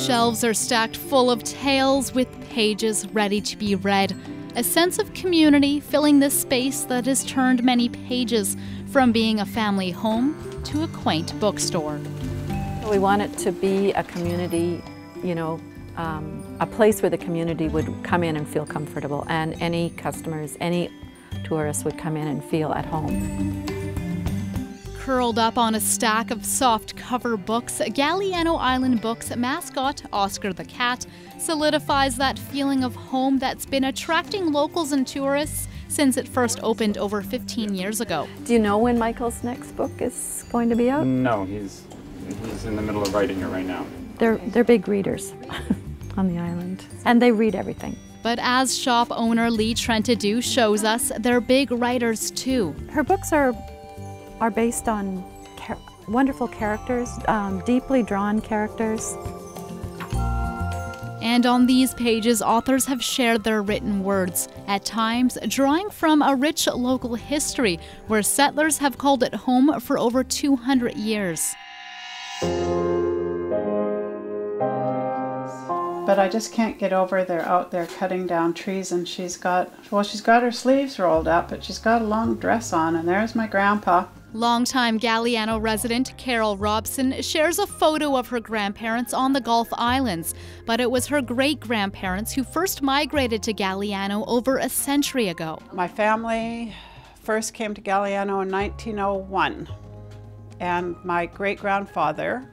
Shelves are stacked full of tales with pages ready to be read. A sense of community filling this space that has turned many pages from being a family home to a quaint bookstore. We want it to be a community, a place where the community would come in and feel comfortable, and any customers, any tourists would come in and feel at home. Curled up on a stack of soft-cover books, Galiano Island Books mascot Oscar the cat solidifies that feeling of home that's been attracting locals and tourists since it first opened over 15 years ago. Do you know when Michael's next book is going to be out? No, he's in the middle of writing it right now. They're big readers on the island, and they read everything. But as shop owner Lee Trentadue shows us, they're big writers too. Her books are based on wonderful characters, deeply drawn characters. And on these pages, authors have shared their written words, at times drawing from a rich local history where settlers have called it home for over 200 years. But I just can't get over they're out there cutting down trees, and she's got her sleeves rolled up, but she's got a long dress on, and there's my grandpa. Longtime Galiano resident Carol Robson shares a photo of her grandparents on the Gulf Islands, but it was her great-grandparents who first migrated to Galiano over a century ago. My family first came to Galiano in 1901, and my great-grandfather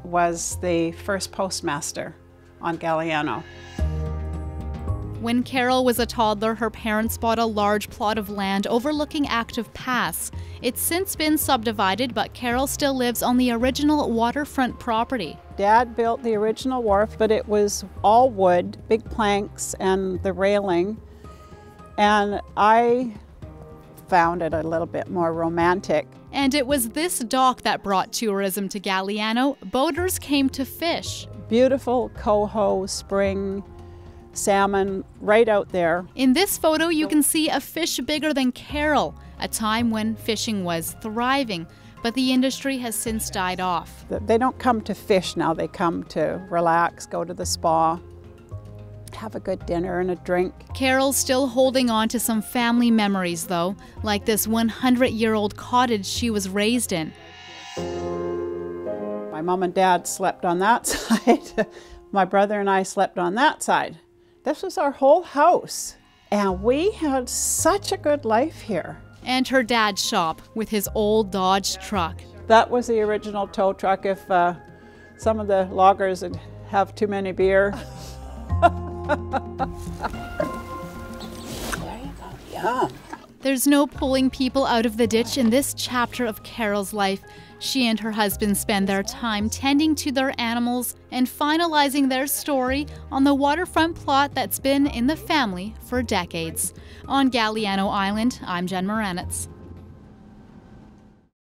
was the first postmaster on Galiano. When Carol was a toddler, her parents bought a large plot of land overlooking Active Pass. It's since been subdivided, but Carol still lives on the original waterfront property. Dad built the original wharf, but it was all wood, big planks and the railing. And I found it a little bit more romantic. And it was this dock that brought tourism to Galiano. Boaters came to fish. Beautiful coho, spring, salmon right out there. In this photo, you can see a fish bigger than Carol, a time when fishing was thriving, but the industry has since died off. They don't come to fish now, they come to relax, go to the spa, have a good dinner and a drink. Carol's still holding on to some family memories though, like this 100-year-old cottage she was raised in. My mom and dad slept on that side. My brother and I slept on that side. This was our whole house, and we had such a good life here. And her dad's shop with his old Dodge truck. That was the original tow truck if some of the loggers would have too many beer. There you go, yum. There's no pulling people out of the ditch in this chapter of Carol's life. She and her husband spend their time tending to their animals and finalizing their story on the waterfront plot that's been in the family for decades. On Galiano Island, I'm Jen Moranitz.